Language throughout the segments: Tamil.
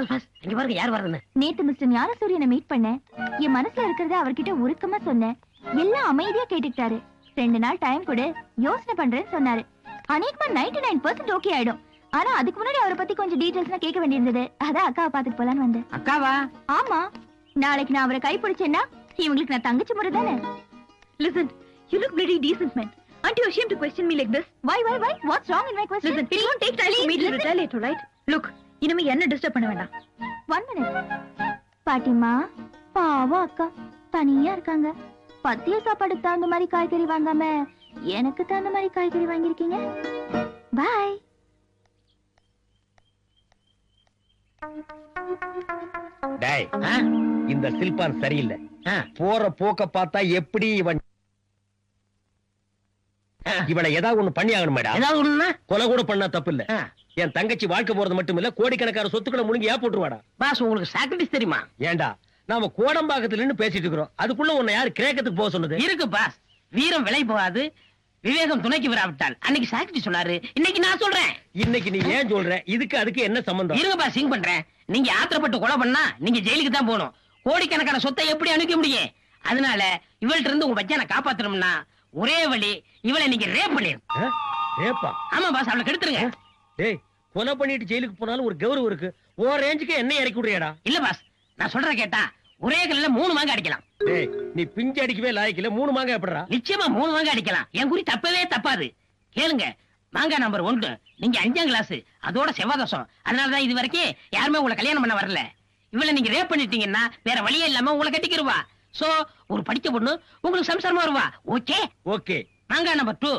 இங்க பாருங்க யார் வரதுன்னு. நேத்து மிஸ்டர் ஞானசூரியனை மீட் பண்ணேன். என் மனசுல இருக்கிறத அவர்கிட்ட உருக்கமா சொன்னேன். எல்லாம் அமைதியா கேட்டுக்கிட்டாரு. 2 நாள் டைம் கொடு, யோசனை பண்றேன்னு சொன்னாரு. அநேகமா 99% ஓகே ஆயிடும். ஆனா அதுக்கு முன்னாடி அவரை பத்தி கொஞ்சம் டீடைல்ஸ்லாம் கேட்க வேண்டியிருந்தது. அதான் அக்காவை பாத்துட்டு போலான்னு வந்தேன். அக்காவா? ஆமா, நாளைக்கு நான் அவரை கைப்பிடிச்சேன்னா இவங்களுக்கு நான் தங்கச்சி முறை தானே. Listen, you look bloody decent man. Aren't you ashamed to question me like this? Why? What's wrong in my question? Listen, it won't take time for me to retaliate, right? Look, இனிமே என்ன டிஸ்டர்ப் பண்ண வேண்டாம். 1 minute. பாட்டிமா, பாவம் அக்கா தனியா இருக்காங்க. பத்திய சாப்பாடுக்கு தகுந்த மாதிரி காய்கறி வாங்காம எனக்கு தகுந்த மாதிரி காய்கறி வாங்கிருக்கீங்க. பாய். டேய், இந்த சில்பான் சரியில்லை. போற போக்க பார்த்தா எப்படி இவனை ஏதாவது ஒண்ணு பண்ணி ஆகணும் மேடம். ஏதாவது ஒண்ணுன்னா கொலை கூட பண்ணா தப்பு இல்ல. என் தங்கச்சி வாழ்க்கை போறது மட்டும் இல்ல, கோடிக்கணக்கான சொத்துக்களை முழுங்கி போட்டுருவாடா. பாஸ் உங்களுக்கு சாக்ரிஃபைஸ் தெரியுமா? ஏண்டா நாம கோடம்பாக்கத்துல நின்னு பேசிட்டு இருக்கிறோம், அதுக்குள்ள உன்னை யாரு கிரேக்கத்துக்கு போக சொன்னது? இருக்கு பாஸ், வீரம் விலை போகாது, விவேகம் துணைக்கு விராவிட்டால். அன்னைக்கு சாக்ரிஃபைஸ் சொன்னாரு, இன்னைக்கு நான் சொல்றேன். இன்னைக்கு நீ ஏன் சொல்ற? இதுக்கு அதுக்கு என்ன சம்பந்தம்? இருங்க பாஸ், சிங் பண்றேன். நீங்க ஆத்திரப்பட்டு கொலை பண்ணா நீங்க ஜெயிலுக்கு தான் போகணும். கோடிக்கணக்கான சொத்தை எப்படி அனுப்ப முடியும்? அதனால இவள்கிட்ட இருந்து உங்க பச்சான காப்பாத்தணும்னா ஒரே வழி, இவளை நீங்க ரேப் பண்ணிரு. ரேப்பா? ஆமா பாஸ், அவளை கெடுத்துருங்க. டேய், கொலை பண்ணிட்டு ஜெயிலுக்கு போனாலும் ஒரு கௌரவம் இருக்கு. ஓ ரேஞ்சுக்கு என்ன இறக்கி விடுறியாடா? இல்ல பாஸ், நான் சொல்ற கேட்டா ஒரே கல்ல 3 மாங்க அடிக்கலாம். டேய், நீ பிஞ்சு அடிக்கவே லாய்க்கல, 3 மாங்க எப்படிடா? நிச்சயமா 3 மாங்க அடிக்கலாம். என் குறி தப்பவே தப்பாது. கேளுங்க, மாங்கா நம்பர் 1, நீங்க 5ஆம் கிளாஸ், அதோட செவ்வாதோஷம். அதனாலதான் இது வரைக்கும் யாருமே உங்களை கல்யாணம் பண்ண வரல. இவளை நீங்க ரேப் பண்ணிட்டீங்கன்னா வேற வழியே இல்லாம உங்களை கட்டிக்கிருவா. சோ ஒரு படிச்ச பொண்ணு உங்களுக்கு சம்சாரமா வருவா. Okay okay. மாங்கா நம்பர் 2,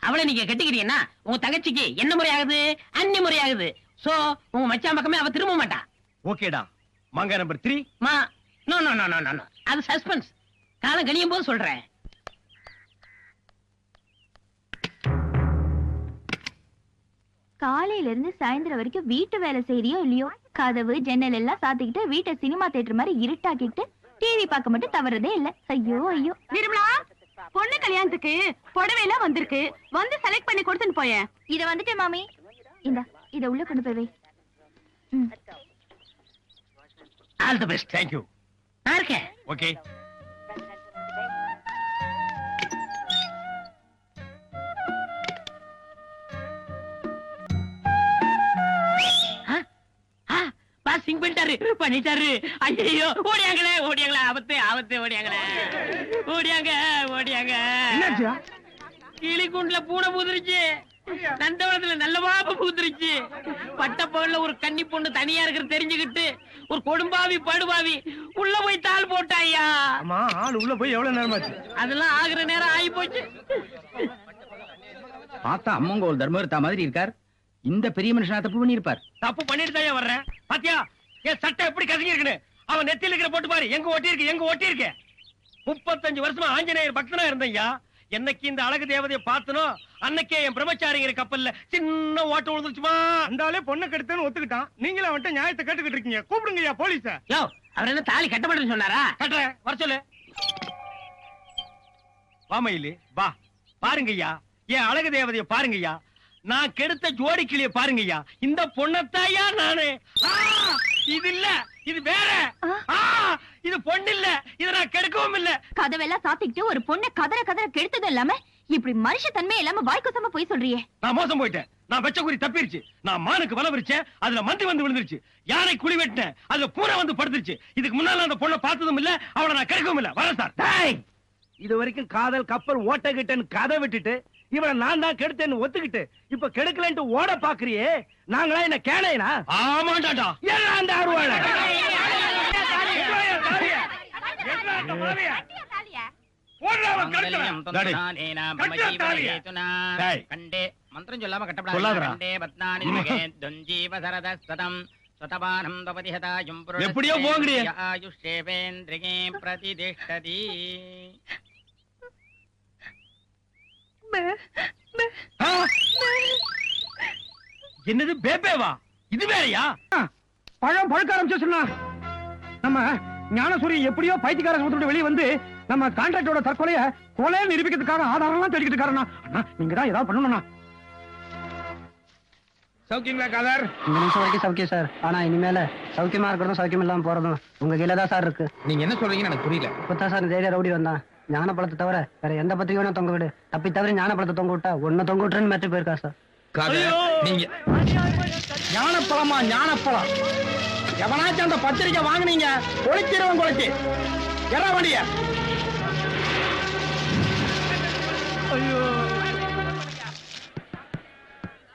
அவளை நீங்க கட்டிக்கிறீங்கன்னா உங்க தங்கச்சிக்கு என்ன முறை ஆகுது? அன்னி முறை ஆகுது. சோ உங்க மச்சான் பக்கமே அவ திரும்ப மாட்டா. ஓகேடா. மாங்கா number 3. No no no no no, அது சஸ்பென்ஸ். காலம் கணியும் போது சொல்றேன். காலையில இருந்து சாயந்தரம் வரைக்கும் வீட்டு வேலை செய்யறியோ இல்லையோ, கதவு ஜன்னல் எல்லாம் சாத்திக்கிட்டு வீட்டை சினிமா தியேட்டர் மாதிரி இருட்டாக்கிட்டு டிவி பார்க்க மட்டும் தவறதே இல்ல. ஐயோ ஐயோ. நிர்மலா, பொண்ணு கல்யாணத்துக்கு புடவை எல்லாம் வந்திருக்கு, வந்து செலக்ட் பண்ணி கொடுத்துட்டு போயேன். இத வந்துட்டேன் மாமி. இந்தா, இத உள்ள கொண்டு போய் வை. All the best. Thank you. நான் இருக்கேன். ஓகே. பாஸ் சிங் பண்ணிட்டாரு. ஐயோ, ஓடியாங்களே ஆபத்து ஓடியாங்களே. ஓடியாங்க. என்னாச்சு? கிளிக்குண்டுல பூனை பூத்துருச்சு, நந்தவனத்துல நல்ல பாம்பு பூத்துருச்சு. பட்டப்பகல்ல ஒரு கன்னி பொண்ணு தனியா இருக்கிறது தெரிஞ்சுக்கிட்டு ஒரு கொடும்பாவி படுபாவி உள்ள போய் தாள் போட்டாயா. ஆமா, ஆள் உள்ள போய் எவ்வளவு நேரமாச்சு? அதெல்லாம் ஆகுற நேரம் ஆகி போச்சு. பார்த்தா அம்மங்கோல் தர்மகர்த்தா மாதிரி இருக்கார். இந்த பெரிய மனுஷனா தப்பு பண்ணிருப்பார். தப்பு பண்ணிட்டு தான் வர்றேன். பாத்தியா என் சட்டை எப்படி கசங்கி இருக்குன்னு? அவன் நெத்தியில இருக்கிற போட்டு பாரு, எங்க ஒட்டி இருக்கு. 35 வருஷமா ஆஞ்சநேயர் பக்தனா இருந்தையா. என்னைக்கு இந்த அழகு தேவதையை பார்த்தனோ அன்னைக்கே என் பிரம்மச்சாரிங்கிற கப்பல்ல சின்ன ஓட்ட விழுந்துச்சுமா. அந்தாலே பொண்ணை கெடுத்தேன்னு ஒத்துக்கிட்டான். நீங்களும் அவன்கிட்ட நியாயத்தை கேட்டுக்கிட்டு இருக்கீங்க. கூப்பிடுங்கய்யா போலீஸ. யோ, அவர் என்ன தாலி கட்ட மாட்டேன்னு சொன்னாரா? கட்டுறேன், வர சொல்லு. வாமையிலே வா, பாருங்கய்யா என் அழகு தேவதையை பாருங்கய்யா. நான் கெடுத்த ஜோடி கிளிய பாருங்கய்யா. இந்த பொண்ணத்தாயா நானு. இது இல்ல, இது வேற. இது பொண்ணு இல்ல, இத நான் கெடுக்கவும் இல்ல. கதவெல்லாம் சாத்திக்கிட்டு ஒரு பொண்ணை கதற கெடுத்தது இல்லாம இப்படி மனுஷ தன்மை இல்லாம வாய்க்குசமா போய் சொல்றியே. நான் மோசம் போயிட்டேன். நான் வெச்ச குறி தப்பிருச்சு. நான் மானுக்கு வலை விரிச்சேன், அதுல மந்தி வந்து விழுந்துருச்சு. யானை குழி வெட்டினேன், அதுல பூனை வந்து படுத்துருச்சு. இதுக்கு முன்னால அந்த பொண்ணை பார்த்ததும் இல்ல, அவளை நான் கெடுக்கவும் இல்ல. வரேன் சார். இது வரைக்கும் காதல் கப்பல் ஓட்டகிட்டேன்னு கதை விட்டுட்டு இவளை நான் தான் கெடுத்தேன்னு ஒத்துக்கிட்டு இப்ப கெடுக்கலன்ட்டு ஓட பாக்குறியே. நாங்களா என்ன கேளையனா? ஆமாண்டாடா. ஏன் அந்த அருவாளை மந்திரம் சொல்லாம கட்டப்படாது. எப்படியோ போங்கடி. என்னது பேபேவா? இது வேறயா? பழம் பழுக்க ஆரம்பிச்சு சொன்னா நம்ம ஞானசூரியன் எப்படியோ பைத்தியக்கார சமுத்திரம் வெளியே வந்து நம்ம கான்ட்ராக்டோட தற்கொலைய கொலையை நிரூபிக்கிறதுக்காக ஆதாரம் எல்லாம் தேடிக்கிட்டு இருக்காருண்ணா. அண்ணா, நீங்க தான் ஏதாவது பண்ணணும்ண்ணா. சௌக்கியங்களா காதர்? இந்த நிமிஷம் வரைக்கும் சௌக்கியம் சார். ஆனா இனிமேல சௌக்கியமா இருக்கிறதும் சௌக்கியம் இல்லாம போறதும் உங்க கீழே தான் சார் இருக்கு. நீங்க என்ன சொல்றீங்கன்னு எனக்கு புரியல. இப்பதான் சார் இந்த ஏரியா ரவுடி வந்தான். ஞானப்பழத்தை தவிர வேற எந்த பத்திரிக்கையும் தொங்க விடு, தப்பி தவிர ஞானப்பழத்தை தொங்க விட்டா ஒன்னு தொங்க விட்டுறேன்னு மெட்டு போயிருக்கா சார். நீங்க ஞானப்பழமா? ஞானப்பழம் எவனாச்சும் அந்த பத்திரிக்கை வாங்குனீங்க ஒழிச்சிருவன் கொலைச்சி எற வண்டிய.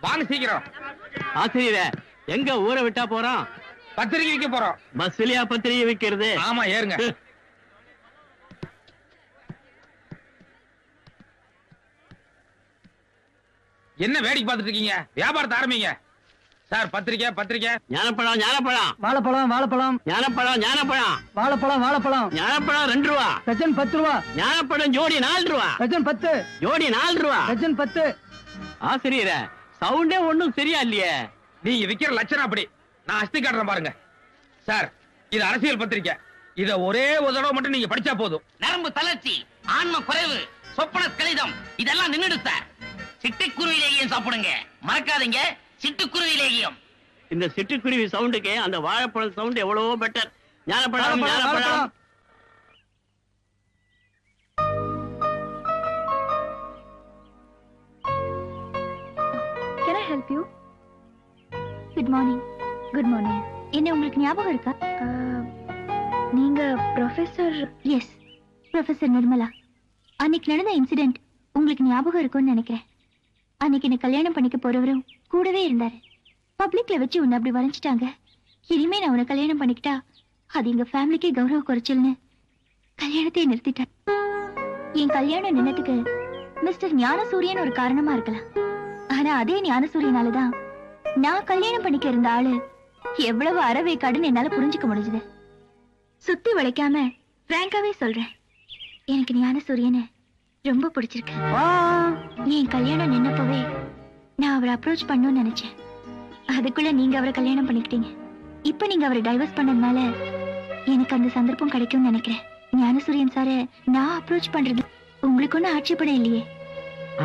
வாங்க சீக்கிரம். ஆசிரியரே, எங்க ஊரை விட்டா போறோம்? பத்திரிக்கை வைக்க போறோம். பஸ்லயா பத்திரிகை வைக்கிறது? ஆமா, ஏறுங்க. என்ன வேடிக்கை பார்த்துட்டு இருக்கீங்க? வியாபாரத்தை ஆரம்பிங்க. சார், பத்திரிக்கை பத்திரிக்கை. ஞானப்பழம் ஞானப்பழம் வாழைப்பழம் வாழைப்பழம் ஞானப்பழம் ஞானப்பழம் வாழைப்பழம் வாழைப்பழம் ஞானப்பழம் 2 ரூபா. டஜன் 10 ரூபா. ஞானப்பழம் ஜோடி 4 ரூபா. டஜன் 10. ஜோடி 4 ரூபா. டஜன் 10. ஆசிரியரே, சவுண்டே ஒண்ணும் சரியா இல்லையே. நீங்க விக்கிற லட்சணம் அப்படி. நான் அஸ்தி காட்டுறேன் பாருங்க. சார், இது அரசியல் பத்திரிக்கை. இத ஒரே ஒரு தடவை மட்டும் நீங்க படிச்சா போதும். நரம்பு தளர்ச்சி, ஆன்ம குறைவு, சொப்பன கலிதம் இதெல்லாம் நின்னுடு சார். சிட்டுக்குருவி லேகியம் சாப்பிடுங்க. மறக்காதீங்க, சிட்டுக்குருவி லேகியம். இந்த சிட்டுக்குருவி சவுண்டுக்கு அந்த வாழைப்பழம் சவுண்ட் எவ்வளவோ better. ஞானப்பழம் ஞானப்பழம். Can I help you? Good morning. Good morning. என்ன உங்களுக்கு ஞாபகம் இருக்கா? நீங்க ப்ரொஃபசர்? S, professor Nirmala. அன்னைக்கு நடந்த இன்சிடென்ட் உங்களுக்கு ஞாபகம் இருக்கும்னு நினைக்கிறேன். அன்னைக்கு என்ன கல்யாணம் பண்ணிக்க போறவரும் கூடவே இருந்தாரு. பப்ளிக்ல வச்சு உன்னை அப்படி வரைஞ்சிட்டாங்க. இனிமே நான் உன்னை கல்யாணம் பண்ணிக்கிட்டா அது எங்க ஃபேமிலிக்கே கௌரவ குறைச்சல்னு கல்யாணத்தை நிறுத்திட்டேன். என் கல்யாணம் நின்னதுக்கு மிஸ்டர் ஞானசூரியன் ஒரு காரணமா இருக்கலாம். ஆனா அதே ஞானசூரியனாலதான் நான் கல்யாணம் பண்ணிக்க இருந்த ஆளு எவ்வளவு அறவேக்காடுன்னு என்னால புரிஞ்சுக்க முடிஞ்சது. சுத்தி வளைக்காம பிராங்காவே சொல்றேன், எனக்கு ஞானசூரியனை ரொம்ப பிடிச்சிருக்கு. என் கல்யாணம் நின்னப்பவே நான் அவரை அப்ரோச் பண்ணணும்னு நினைச்சேன். அதுக்குள்ள நீங்க அவரை கல்யாணம் பண்ணிக்கிட்டீங்க. இப்ப நீங்க அவரை டைவர்ஸ் பண்ணதுனால எனக்கு அந்த சந்தர்ப்பம் கிடைக்கும்னு நினைக்கிறேன். ஞானசூரியன் சார நான் அப்ரோச் பண்றது உங்களுக்கு ஒன்னும் ஆட்சேபணம் இல்லையே?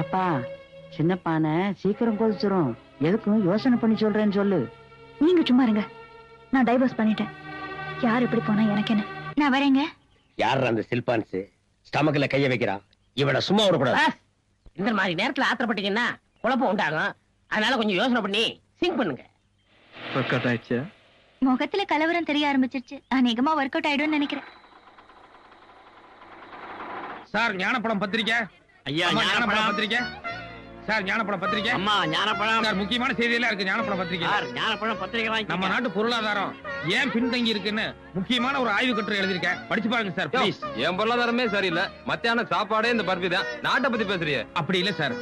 அப்பா, சின்ன பானை சீக்கிரம் கொதிச்சிரும். எதுக்கும் யோசனை பண்ணி சொல்றேன்னு சொல்லு. நீங்க சும்மா இருங்க. நான் டைவர்ஸ் பண்ணிட்டேன். யார் இப்படி போனா எனக்கு என்ன? நான் வரேங்க. யார் அந்த சில்பான்ஸ் ஸ்டமக்ல கைய வைக்கிறான்? இவனை சும்மா விடக்கூடாது. இந்த மாதிரி நேரத்துல ஆத்திரப்பட்டீங்கன்னா குழப்பம் உண்டாகும். அதனால கொஞ்சம் யோசனை பண்ணி சிங்க் பண்ணுங்க. முகத்துல கலவரம் தெரிய ஆரம்பிச்சிருச்சு. அநேகமா ஒர்க் அவுட் ஆயிடும்னு நினைக்கிறேன். சார், ஞானப்பழம் பத்திரிக்கை. ஐயா, அம்மா, ஞானப்பழம் ஞானப்பழம் பத்திரிக்கை. சார், ஞானப்பழம் பத்திரிக்கை. அம்மா, ஞானப்பழம். சார், முக்கியமான செய்தியெல்லாம் இருக்கு ஞானப்பழம் பத்திரிக்கை. சார், ஞானப்பழம் பத்திரிக்கை வாங்கி. நம்ம நாட்டு பொருளாதாரம் ஏன் பின்தங்கி இருக்குன்னு முக்கியமான ஒரு ஆய்வு கட்டுரை எழுதியிருக்கேன். படிச்சு பாருங்க சார், ப்ளீஸ். என் பொருளாதாரமே சரியில்லை. மத்தியான சாப்பாடே இந்த பருப்பி தான். நாட்டை பத்தி பேசுறியே? அப்படி இல்ல சார்.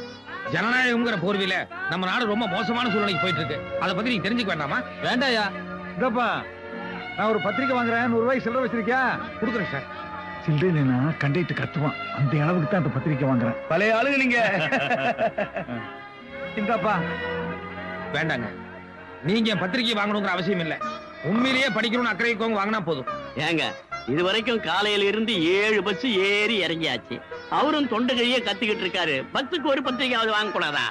ஜனநாயகம்ங்கிற போர்வில நம்ம நாடு ரொம்ப மோசமான சூழ்நிலைக்கு போயிட்டு இருக்கு. அதை பத்தி நீங்க தெரிஞ்சுக்க வேண்டாமா? வேண்டாயா. இதப்பா, நான் ஒரு பத்திரிக்கை வாங்குறேன். 100 ரூபாய்க்கு சில்லறை வச்சிருக்கியா? கொடுக்குறேன் சார். சில்லறைனா கண்டக்டர் கத்துவான். அந்த அளவுக்கு தான் அந்த பத்திரிக்கை வாங்குறேன். பழைய ஆளுங்க நீங்க. இந்தப்பா. வேண்டாங்க, நீங்க பத்திரிக்கை வாங்கணுங்கிற அவசியம் இல்ல. உண்மையிலேயே படிக்கணும்னு அக்கறைக்கோங்க வாங்கினா போதும். ஏங்க, இது வரைக்கும் காலையில இருந்து 7 பஸ் ஏறி இறங்கியாச்சு. அவரும் தொண்டு கையே கத்திக்கிட்டு இருக்காரு. பஸ்ஸுக்கு ஒரு பத்திரிக்கையாவது வாங்க கூடாதா?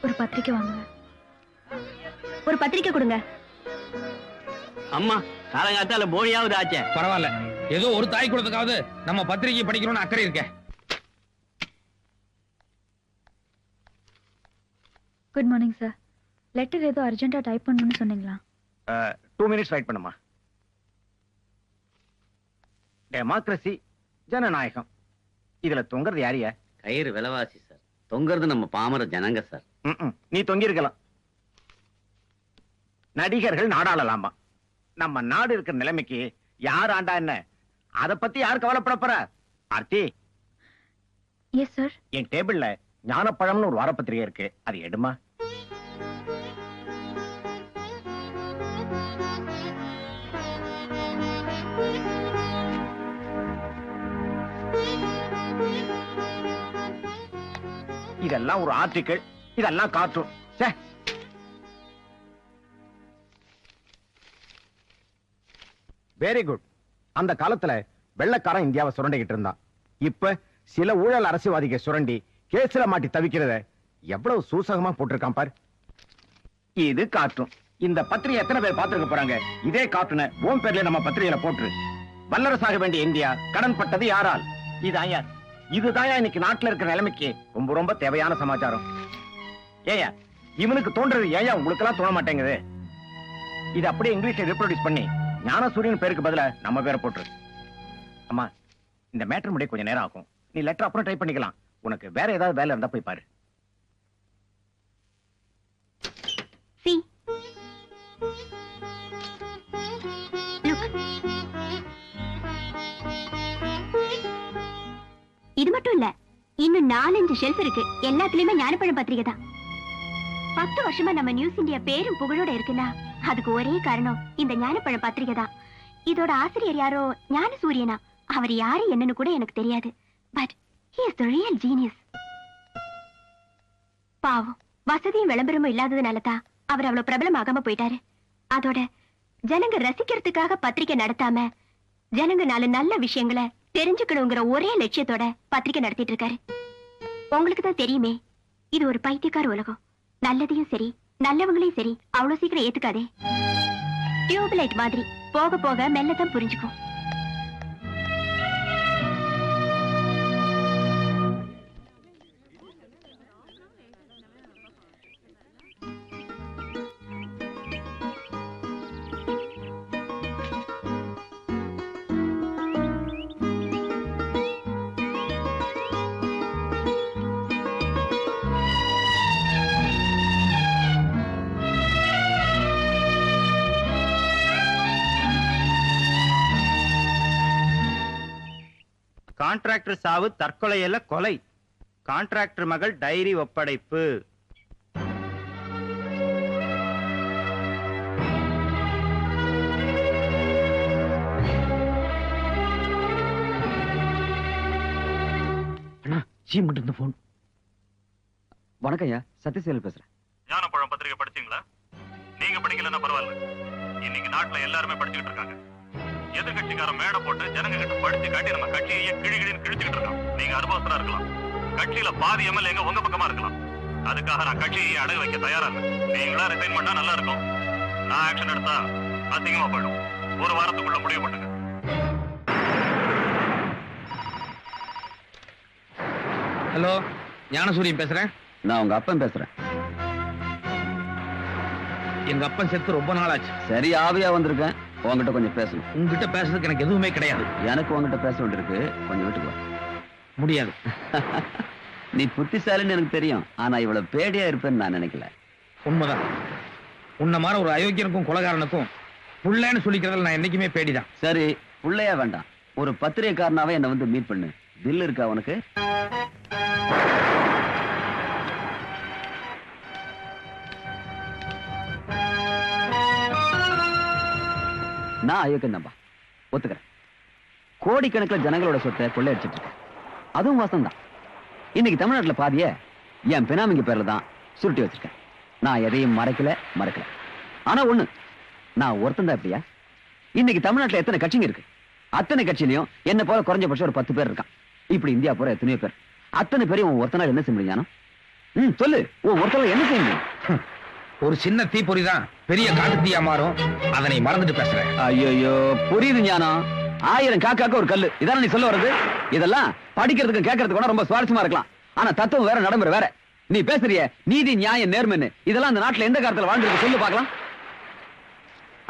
ஒரு பத்திரிக்கை வாங்குங்க. ஒரு பத்திரிக்கை கொடுங்க. அம்மா, காலங்காத்தால போனியாவது ஆச்சே. பரவாயில்ல, ஏதோ ஒரு தாய் குலத்துக்காவது நம்ம பத்திரிகை படிக்கணும்னு அக்கறை இருக்க. Good morning sir. லெட்டர் ஏதோ அர்ஜென்ட்டா டைப் பண்ணணும்னு சொன்னீங்களா? 2 minutes வெயிட் பண்ணுமா. டெமோக்ரசி, ஜனநாயகம், இதுல தொங்குறது யாரியா? கயிறு விலைவாசி சார். தொங்குறது நம்ம பாமர ஜனங்க சார். நீ தொங்கி இருக்கலாம். நடிகர்கள் நாடாளலாமா? நம்ம நாடு இருக்கிற நிலைமைக்கு யார் ஆண்டா என்ன? அத பத்தி யார் கவலைப்பட போறா? ஆர்த்தி. Yes sir. என் டேபிள்ல ஞானப்பழம்னு ஒரு வாரப்பத்திரிகை இருக்கு. அது எடுமா. இதெல்லாம் ஒரு ஆர்டிக்கிள், இதெல்லாம் கார்ட்டூன். Very good. அந்த காலத்துல வெள்ளக்காரன் இந்தியாவை சுரண்டிக்கிட்டு இருந்தான். இப்ப சில ஊழல் அரசியல்வாதிகள் சுரண்டி கேஸ்ல மாட்டி தவிக்கிறத எவ்வளவு சூசகமா போட்டிருக்கான் பார். இது கார்ட்டூன். இந்த பத்திரிகை எத்தனை பேர் பார்த்திருக்க போறாங்க? இதே கார்ட்டூனை ஓம் பேர்ல நம்ம பத்திரிகையில போட்டுரு. வல்லரசாக வேண்டிய இந்தியா கடன் பட்டது யாரால்? இதுதான் இன்னைக்கு நாட்டுல இருக்கிற நிலைமைக்கு ரொம்ப ரொம்ப தேவையான சமாச்சாரம். ஏயா இவனுக்கு தோன்றது ஏயா உங்களுக்கு எல்லாம் தோண மாட்டேங்குது? இது அப்படியே இங்கிலீஷ்ல ரீப்ரொடியூஸ் பண்ணி ஞானசூரியன் பேருக்கு பதிலா நம்ம பேரை போட்டுரு. அம்மா, இந்த மேட்டர் முடிய கொஞ்சம் நேரம் ஆகும். நீ லெட்டர் அப்புறம் ட்ரை பண்ணிக்கலாம். உனக்கு வேற ஏதாவது வேலை இருந்தா போய் பாரு. இது மட்டும் இல்ல, இன்னும் 4-5 ஷெல்ஃப் இருக்கு. எல்லாத்துலயுமே ஞானப்பழம் பத்திரிகை தான். 10 வருஷமா நம்ம நியூஸ் இந்தியா பேரும் புகழோட இருக்குன்னா அதுக்கு ஒரே காரணம் இந்த ஞானப்பழம் பத்திரிகை தான். இதோட ஆசிரியர் யாரோ ஞானசூரியனா. அவர் யாரு என்னன்னு கூட எனக்கு தெரியாது. But he is the real genius. பாவம், வசதியும் விளம்பரமும் இல்லாததுனால தான் அவர் அவ்வளவு பிரபலமாகாம போயிட்டாரு. அதோட ஜனங்க ரசிக்கிறதுக்காக பத்திரிகை நடத்தாம ஜனங்க 4 நல்ல விஷயங்களை தெரிஞ்சுக்கணுங்கிற ஒரே லட்சியத்தோட பத்திரிகை நடத்திட்டு இருக்காரு. உங்களுக்கு தான் தெரியுமே, இது ஒரு பைத்தியக்கார உலகம். நல்லதையும் சரி நல்லவங்களையும் சரி அவ்வளவு சீக்கிரம் ஏத்துக்காதே. டியூப்லைட் மாதிரி போக போக மெல்லதான் புரிஞ்சுக்கும். கான்ட்ராக்டர் சாவு தற்கொலையில கொலை. கான்ட்ராக்டர் மகள் டைரி ஒப்படைப்பு. போன். வணக்கம் ஐயா, சத்யசீலன் பேசுறேன். ஞானப்பழம் பத்திரிகை படிச்சீங்களா? நீங்க படிக்கலன்னா பரவாயில்ல, இன்னைக்கு நாட்டுல எல்லாருமே படிச்சுக்கிட்டு இருக்காங்க. எதிர்கட்சிக்கார மேடை போட்டு ஜனங்க கிட்ட படிச்சு காட்டி நம்ம கட்சியை கிழிகிழின்னு கிழிச்சுக்கிட்டு இருக்கோம். நீங்க அனுபவஸ்தரா இருக்கலாம், கட்சியில பாதி எம்எல்ஏங்க உங்க பக்கமா இருக்கலாம். அதுக்காக நான் கட்சியை அடகு வைக்க தயாரா இல்லை. நீங்களா ரிசைன் பண்ணா நல்லா இருக்கும். நான் ஆக்ஷன் எடுத்தா அசிங்கமா போயிடும். ஒரு வாரத்துக்குள்ள முடிவு பண்ணுங்க. ஹலோ, ஞானசூரியன் பேசுறேன். நான் உங்க அப்பன் பேசுறேன். எங்க அப்பன் செத்து ரொம்ப நாள் ஆச்சு. சரி, ஆவியா வந்திருக்கேன். உங்ககிட்ட கொஞ்சம் பேசணும். உங்ககிட்ட பேசுறதுக்கு எனக்கு எதுவுமே கிடையாது. எனக்கு உங்ககிட்ட பேச வேண்டியிருக்கு. கொஞ்சம் வீட்டுக்கு வா. முடியாது. நீ புத்திசாலின்னு எனக்கு தெரியும், ஆனா இவ்வளவு பேடியா இருப்பேன்னு நான் நினைக்கல. உண்மைதான். உன்ன மாதிரி ஒரு அயோக்கியனுக்கும் கொலகாரனுக்கும் புள்ளன்னு சொல்லிக்கிறதுல நான் என்னைக்குமே பேடிதான். சரி, புள்ளையா வேண்டாம், ஒரு பத்திரிகைக்காரனாவே என்ன வந்து மீட் பண்ணு. பில் இருக்கா உனக்கு? நான் அயோக்கியம் தான்பா, ஒத்துக்கிறேன். கோடிக்கணக்கில் ஜனங்களோட சொத்தை கொள்ளையடிச்சிட்டு இருக்கேன். அதுவும் வாசம் தான். இன்னைக்கு தமிழ்நாட்டில் பாதிய என் பினாமிங்க பேர்ல தான் சுருட்டி வச்சிருக்கேன். நான் எதையும் மறைக்கல. ஆனா ஒண்ணு, நான் ஒருத்தன் தான். எப்படியா? இன்னைக்கு தமிழ்நாட்டில் எத்தனை கட்சிங்க இருக்கு? அத்தனை கட்சியிலையும் என்ன போல குறைஞ்சபட்சம் ஒரு 10 பேர் இருக்கான். இப்படி இந்தியா போற எத்தனையோ பேர். அத்தனை பேரையும் உன் ஒருத்தனால என்ன செய்ய முடியும்? சொல்லு, உன் ஒருத்தனால என்ன செய்ய முடியும்? ஒரு சின்ன தீப்பொறி தான் பெரிய காட்டு தீயா மாறும். அதனை மறந்துட்டு பேசுறேன். ஐயோ, புரியுது ஞானம். 1000 காக்காக்க ஒரு கல்லு, இதான நீ சொல்ல வருது? இதெல்லாம் படிக்கிறதுக்கும் கேட்கறதுக்கு ரொம்ப சுவாரஸ்யமா இருக்கலாம். ஆனா தத்துவம் வேற, நடைமுறை வேற. நீ பேசுறிய நீதி நியாயம் நேர்மைன்னு, இதெல்லாம் அந்த நாட்டுல எந்த காலத்துல வாழ்ந்துருக்கு சொல்லு பாக்கலாம்.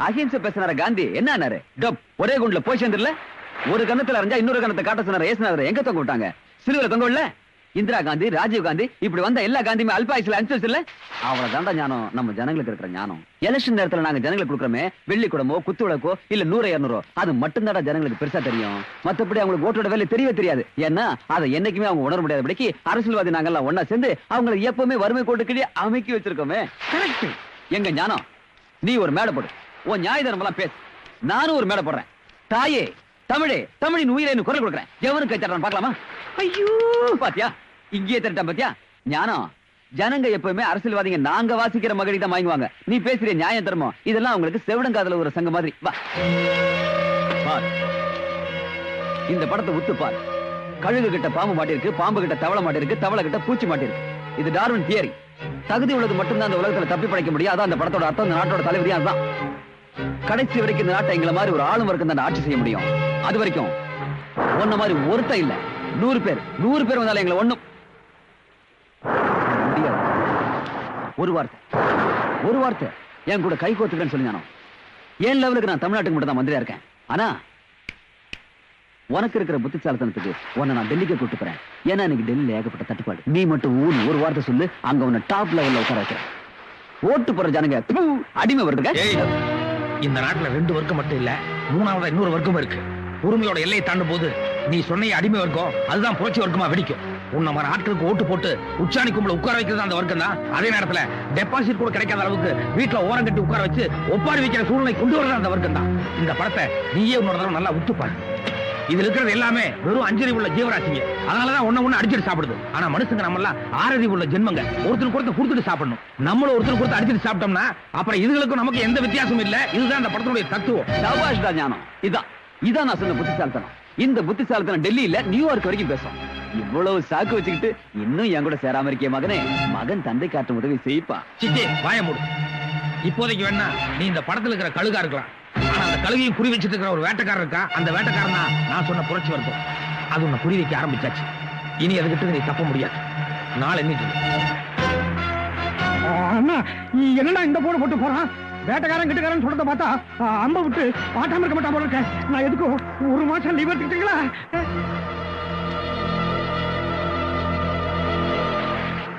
அஹிம்சை பேசினார காந்தி என்ன ஆனாரு? டப், ஒரே குண்டுல போய் சேர்ந்துடல. ஒரு கணத்துல அறிஞ்சா இன்னொரு கணத்தை காட்ட சொன்னார ஏசுனாரு. எங்க தொங்க விட்டாங்க? சிறுவில தொங்க விடல. இந்திரா காந்தி, ராஜீவ் காந்தி, இப்படி வந்த எல்லா காந்தியுமே அல்பாயுசுல அனுசரிச்சு இல்ல. அவளை தாண்டா ஞானம், நம்ம ஜனங்களுக்கு இருக்கிற ஞானம். எலெக்ஷன் நேரத்துல நாங்க ஜனங்களுக்கு கொடுக்குறோமே, வெள்ளி குடமோ குத்து விளக்கோ இல்ல 100-200, அது மட்டும் தாண்டா ஜனங்களுக்கு பெருசா தெரியும். மத்தபடி அவங்களுக்கு ஓட்டோட வேலை தெரியவே தெரியாது. ஏன்னா அதை என்னைக்குமே அவங்க உணர முடியாதபடிக்கு அரசியல்வாதி நாங்கெல்லாம் ஒன்னா சேர்ந்து அவங்களை எப்பவுமே வறுமை கோட்டுக்கிட்டே அமைக்கி வச்சிருக்கோமே. கரெக்ட். எங்க ஞானம், நீ ஒரு மேடை போடு, உன் நியாய தர்மம் பேசு. நானும் ஒரு மேடை போடுறேன். தாயே தமிழே, தமிழின் உயிரை குரல் கொடுக்குறேன். எவனுக்கு கச்சாரான் பார்க்கலாமா? ஐயோ, பாத்தியா இங்கேயே தரட்டான் பாத்தியா? ஞானம், ஜனங்க எப்பவுமே அரசியல்வாதிங்க நாங்க வாசிக்கிற மகடி தான் வாங்குவாங்க. நீ பேசுற நியாய தர்மம் இதெல்லாம் அவங்களுக்கு செவிடங்காதல ஒரு சங்க மாதிரி. வா பார், இந்த படத்தை உத்து பார். கழுகு கிட்ட பாம்பு மாட்டிருக்கு, பாம்பு கிட்ட தவளை மாட்டிருக்கு, தவளை கிட்ட பூச்சி மாட்டிருக்கு. இது டார்வின் தியரி. தகுதி உள்ளது மட்டும்தான் அந்த உலகத்துல தப்பி படைக்க முடியும். அதான் அந்த படத்தோட அர்த்தம். இந்த நாட்டோட தலைவிதி அதுதான். கடைசி வரைக்கும் இந்த நாட்டை எங்களை மாதிரி ஒரு ஆளும் வரைக்கும் தான் ஆட்சி செய்ய முடியும். அது வரைக்கும் ஒன்ன மாதிரி ஒருத்த இல்ல 100 பேர் வந்தாலும் எங்களை ஒண்ணும் முடியாது. ஒரு வார்த்தை என் கூட கை கோத்துக்கிறேன்னு சொல்லி நானும் ஏன் லெவலுக்கு நான் தமிழ்நாட்டுக்கு மட்டும் தான் மந்திரியா இருக்கேன். ஆனா உனக்கு இருக்கிற புத்திசாலித்தனத்துக்கு உன்னை நான் டெல்லிக்கு கூட்டு போறேன். ஏன்னா இன்னைக்கு டெல்லியில ஏகப்பட்ட தட்டுப்பாடு. நீ மட்டும் ஒரு வார்த்தை சொல்லு, அங்க உன்னை டாப் லெவல்ல உட்கார வைக்கிறேன். ஓட்டு போற ஜனங்க அடிமை வருதுங்க. இந்த நாட்டுல 2 வர்க்கம் மட்டும் இல்ல, 3வது இன்னொரு வர்க்கம் இருக்கு. உரிமையோட எல்லையை தாண்டும் போது நீ சொன்ன அடிமை வர்க்கம் அதுதான் புரட்சி வர்க்கமா வெடிக்கும். உன்ன மாதிரி ஆட்களுக்கு ஓட்டு போட்டு உச்சாணி கும்பல உட்கார வைக்கிறது அந்த வர்க்கம் தான். அதே நேரத்துல டெபாசிட் கூட கிடைக்காத அளவுக்கு வீட்டுல ஓரம் கட்டி உட்கார வச்சு ஒப்பாரி வைக்கிற சூழ்நிலை கொண்டு வரது அந்த வர்க்கம் தான். இந்த படத்தை நீயே உன்னோட தடவை நல்லா உத்துப்பாரு. இதுல இருக்கிறது எல்லாமே வெறும் 5 அறிவு உள்ள ஜீவராசிங்க. அதனாலதான் ஒண்ணு அடிச்சுட்டு சாப்பிடுது. ஆனா மனுஷங்க நம்ம எல்லாம் 6 அறிவு உள்ள ஜென்மங்க. ஒருத்தருக்கு ஒருத்தர் கொடுத்துட்டு சாப்பிடணும். நம்மளும் ஒருத்தருக்கு ஒருத்தர் அடிச்சுட்டு சாப்பிட்டோம்னா அப்புறம் இதுகளுக்கும் நமக்கு எந்த வித்தியாசமும் இல்ல. இதுதான் அந்த படத்தினுடைய தத்துவம். சபாஷ் தான் ஞானம். இதான் நான் சொன்ன புத்திசாலித்தனம். இந்த புத்திசாலித்தனம் டெல்லியில நியூயார்க் வரைக்கும் பேசும். இவ்வளவு சாக்கு வச்சுக்கிட்டு இன்னும் என் கூட சேராம இருக்கிய மகனே, மகன் தந்தை காட்டும் உதவி செய்ப்பா. சிச்சி வாய மூடு. இப்போதைக்கு வேணா நீ இந்த படத்துல இருக்கிற கழுகா இருக்கலாம். ஆனா அந்த கழுகையும் குறி வச்சிட்டு இருக்கிற ஒரு வேட்டைக்காரர் இருக்கா. அந்த வேட்டைக்காரன் தான் நான் சொன்ன புரட்சி வர்க்கம். அது உன்னை குறி வைக்க ஆரம்பிச்சாச்சு. இனி அதுகிட்ட நீ தப்ப முடியாது. நாளை எண்ணிட்டு அண்ணா என்னடா இந்த போடு போட்டு போறான்? வேட்டக்காரன் கிட்டக்காரன் சொல்றத பார்த்தா அம்ப விட்டு பாட்டாம இருக்க மாட்டான் போல இருக்க. நான் எதுக்கும் 1 மாசம் லீவ் எடுத்துக்கிட்டீங்களா?